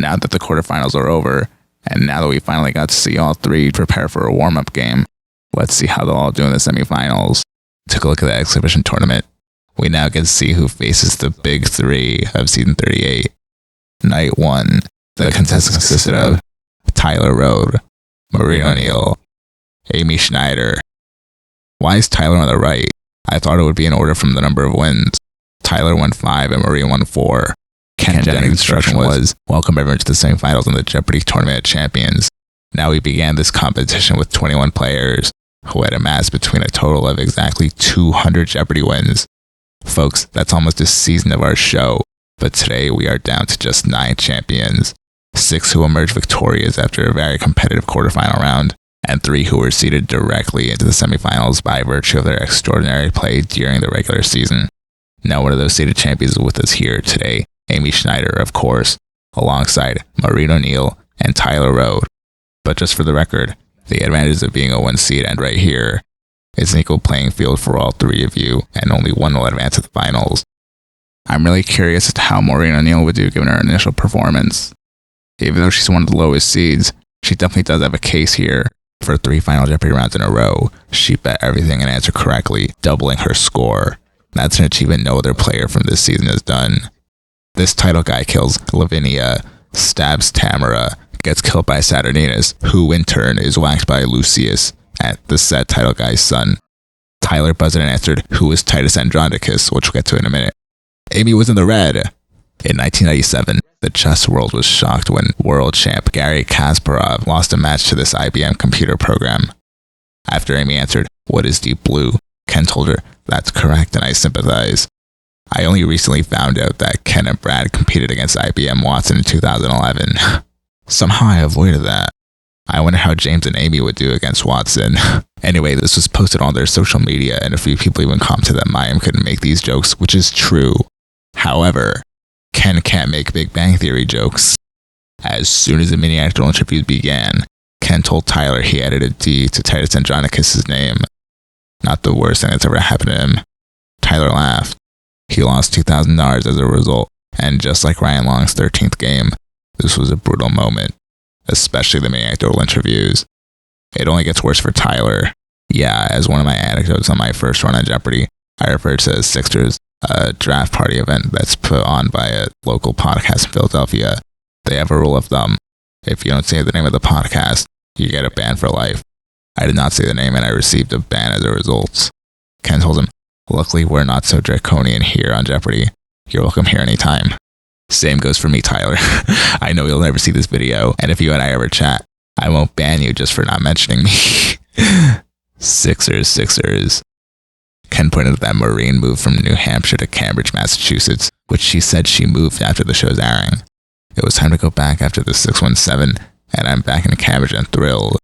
now that the quarterfinals are over, and now that we finally got to see all three prepare for a warm-up game, let's see how they'll all do in the semifinals. Took a look at the exhibition tournament. We now get to see who faces the big three of season 38. Night 1, the contestants consisted of Tyler Rode, Maureen O'Neill, Amy Schneider. Why is Tyler on the right? I thought it would be in order from the number of wins. Tyler won 5 and Maureen won 4. Ken Jennings' instruction was, welcome everyone to the semifinals in the Jeopardy Tournament of Champions. Now we began this competition with 21 players who had amassed between a total of exactly 200 Jeopardy wins. Folks, that's almost a season of our show, but today we are down to just 9 champions, 6 who emerged victorious after a very competitive quarterfinal round, and 3 who were seeded directly into the semifinals by virtue of their extraordinary play during the regular season. Now one of those seeded champions is with us here today, Amy Schneider, of course, alongside Maureen O'Neill and Tyler Rode. But just for the record, the advantages of being a 1 seed and right here, it's an equal playing field for all 3 of you, and only one will advance to the finals. I'm really curious as to how Maureen O'Neill would do given her initial performance. Even though she's one of the lowest seeds, she definitely does have a case here. For 3 final Jeopardy rounds in a row, she bet everything and answered correctly, doubling her score. That's an achievement no other player from this season has done. This title guy kills Lavinia, stabs Tamara, gets killed by Saturninus, who in turn is whacked by Lucius, at the said title guy's son. Tyler buzzed and answered, who is Titus Andronicus, which we'll get to in a minute. Amy was in the red. In 1997, the chess world was shocked when world champ Garry Kasparov lost a match to this IBM computer program. After Amy answered, what is Deep Blue? Ken told her, that's correct and I sympathize. I only recently found out that Ken and Brad competed against IBM Watson in 2011. Somehow I avoided that. I wonder how James and Amy would do against Watson. Anyway, this was posted on their social media and a few people even commented that Mayim couldn't make these jokes, which is true. However, Ken can't make Big Bang Theory jokes. As soon as the mini-actual interviews began, Ken told Tyler he added a D to Titus Andronicus' name. Not the worst thing that's ever happened to him. Tyler laughed. He lost $2,000 as a result, and just like Ryan Long's 13th game, this was a brutal moment, especially the mini-actual interviews. It only gets worse for Tyler. Yeah, as one of my anecdotes on my first run on Jeopardy, I referred to Sixers, a draft party event that's put on by a local podcast in Philadelphia. They have a rule of thumb. If you don't say the name of the podcast, you get a ban for life. I did not say the name and I received a ban as a result. Ken told him, luckily we're not so draconian here on Jeopardy. You're welcome here anytime. Same goes for me, Tyler. I know you'll never see this video, and if you and I ever chat, I won't ban you just for not mentioning me. Sixers. Ken pointed out that Maureen moved from New Hampshire to Cambridge, Massachusetts, which she said she moved after the show's airing. It was time to go back after the 617, and I'm back in Cambridge and thrilled.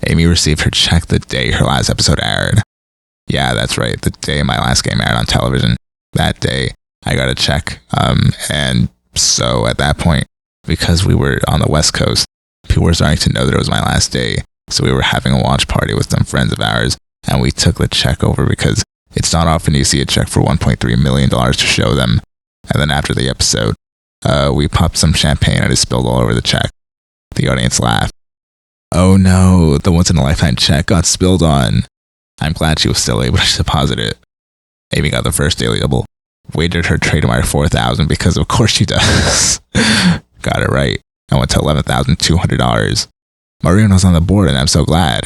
Amy received her check the day her last episode aired. Yeah, that's right, the day my last game aired on television. That day, I got a check, and so at that point, because we were on the West Coast, people were starting to know that it was my last day, so we were having a watch party with some friends of ours, and we took the check over because it's not often you see a check for $1.3 million to show them. And then after the episode, we popped some champagne and it spilled all over the check. The audience laughed. Oh no, the once-in-a-lifetime check got spilled on. I'm glad she was still able to deposit it. Amy got the first daily double. Wagered her trademark $4,000 because of course she does. Got it right. I went to $11,200. Maureen was on the board and I'm so glad.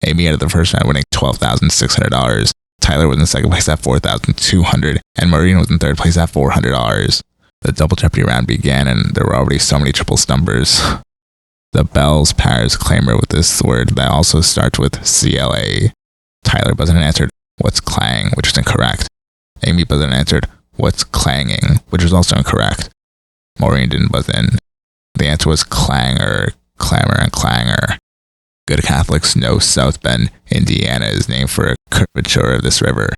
Amy ended the first round winning $12,600. Tyler was in second place at $4,200 and Maureen was in third place at $400. The double Jeopardy round began and there were already so many triple stumpers. The Bell's Paris claimer with this word that also starts with CLA. Tyler buzzed and answered, what's clang, which was incorrect. Amy buzzed and answered, what's clanging, which was also incorrect. Maureen didn't buzz in. The answer was clangor, clamor, and clangor. Good Catholics know South Bend, Indiana is named for a curvature of this river.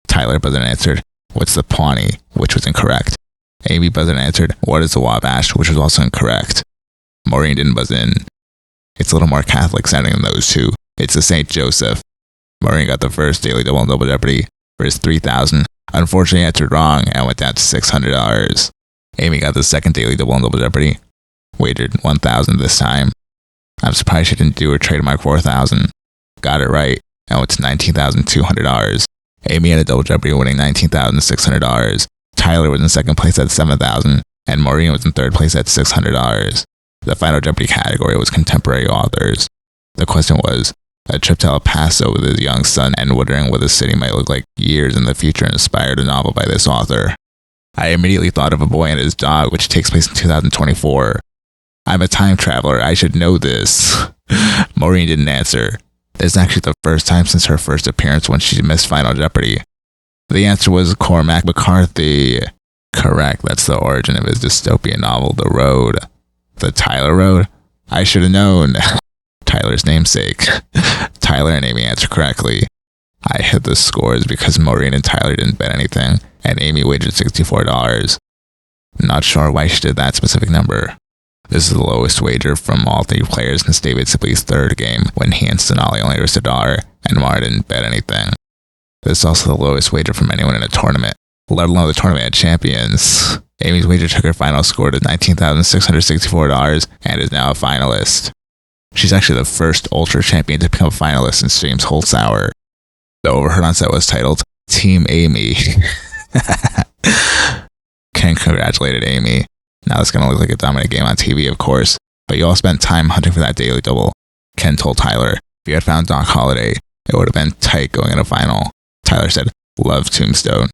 Tyler buzzed and answered, what's the Pawnee, which was incorrect. Amy buzzed and answered, what is the Wabash, which was also incorrect. Maureen didn't buzz in. It's a little more Catholic sounding than those two. It's the St. Joseph. Maureen got the first daily double on Double Jeopardy for his $3,000. Unfortunately answered wrong and went down to $600. Amy got the second daily double on Double Jeopardy wagered 1,000 this time. I'm surprised she didn't do her trademark 4,000. Got it right, and went to $19,200. Amy had a double Jeopardy winning $19,600. Tyler was in second place at $7,000, and Maureen was in third place at $600. The final Jeopardy category was contemporary authors. The question was, a trip to El Paso with his young son and wondering what the city might look like years in the future inspired a novel by this author. I immediately thought of A Boy and His Dog, which takes place in 2024. I'm a time traveler, I should know this. Maureen didn't answer. This is actually the first time since her first appearance when she missed Final Jeopardy. The answer was Cormac McCarthy. Correct, that's the origin of his dystopian novel, The Road. The Tyler Road? I should have known. Tyler's namesake. Tyler and Amy answered correctly. I hit the scores because Maureen and Tyler didn't bet anything, and Amy wagered $64. Not sure why she did that specific number. This is the lowest wager from all three players since David Sibley's third game, when he and Sonali only risked $1, and Mara didn't bet anything. This is also the lowest wager from anyone in a tournament, let alone the tournament of champions. Amy's wager took her final score to $19,664 and is now a finalist. She's actually the first Ultra champion to become a finalist in Stream's whole hour. The overheard on set was titled Team Amy. Ken congratulated Amy. Now it's going to look like a dominant game on TV, of course, but you all spent time hunting for that daily double. Ken told Tyler, if you had found Doc Holliday, it would have been tight going in a final. Tyler said, love Tombstone.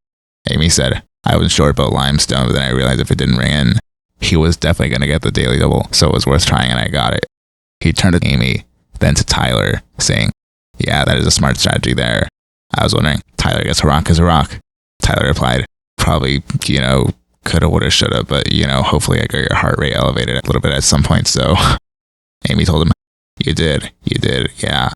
Amy said, I wasn't sure about Limestone, but then I realized if it didn't ring in, he was definitely going to get the daily double, so it was worth trying and I got it. He turned to Amy, then to Tyler, saying, yeah, that is a smart strategy there. I was wondering, Tyler gets a rock as a rock. Tyler replied, probably, coulda, woulda, shoulda, but, hopefully I got your heart rate elevated a little bit at some point, so. Amy told him, you did, yeah.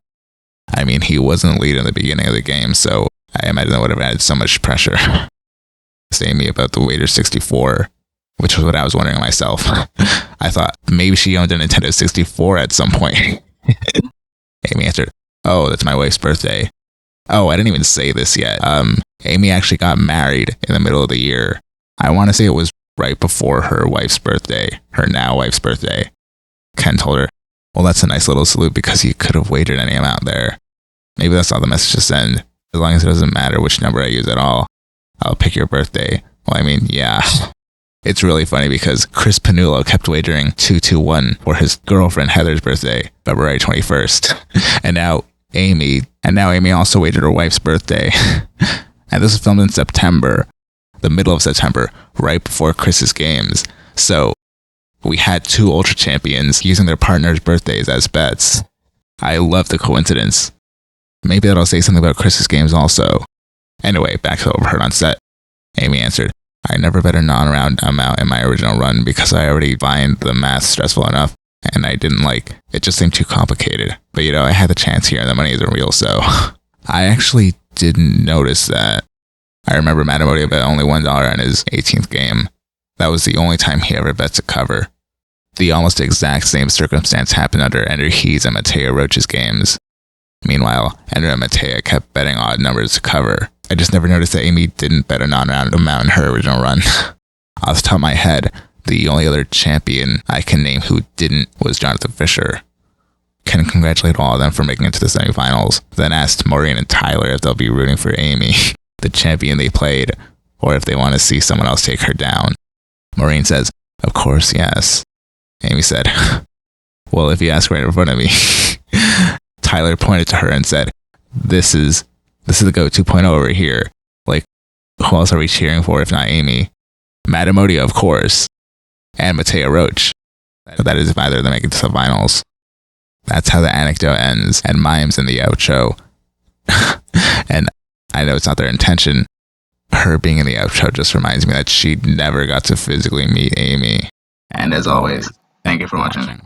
I mean, he wasn't lead in the beginning of the game, so I imagine that would have added so much pressure. Asked Amy about the wager 64, which was what I was wondering myself. I thought maybe she owned a Nintendo 64 at some point. Amy answered, oh, that's my wife's birthday. Oh, I didn't even say this yet. Amy actually got married in the middle of the year. I want to say it was right before her wife's birthday, her now wife's birthday. Ken told her, well, that's a nice little salute because you could have wagered any amount there. Maybe that's all the message to send. As long as it doesn't matter which number I use at all, I'll pick your birthday. Well, I mean, yeah. It's really funny because Cris Pannullo kept wagering 221 for his girlfriend Heather's birthday, February 21st. And now Amy also wagered her wife's birthday. And this was filmed in September, the middle of September, right before Chris's games. So we had two Ultra champions using their partners' birthdays as bets. I love the coincidence. Maybe that'll say something about Chris's games also. Anyway, back to the overheard on set. Amy answered, I never bet a non-round amount in my original run because I already find the math stressful enough, and I didn't it just seemed too complicated. But I had the chance here and the money isn't real, so. I actually didn't notice that. I remember Matamodio bet only $1 on his 18th game. That was the only time he ever bet to cover. The almost exact same circumstance happened under Ender Hees and Mateo Roach's games. Meanwhile, Ender and Mateo kept betting odd numbers to cover. I just never noticed that Amy didn't bet a non-round amount in her original run. Off the top of my head, the only other champion I can name who didn't was Jonathan Fisher. Ken congratulated all of them for making it to the semifinals, then asked Maureen and Tyler if they'll be rooting for Amy, the champion they played, or if they want to see someone else take her down. Maureen says, of course, yes. Amy said, well, if you ask right in front of me. Tyler pointed to her and said, this is the GOAT 2.0 over here. Who else are we cheering for if not Amy? Matamodio, of course. And Mateo Roach. That is if either of them make it to the finals. That's how the anecdote ends, and mimes in the outro. And I know it's not their intention. Her being in the outro just reminds me that she never got to physically meet Amy. And as always, thank you for watching.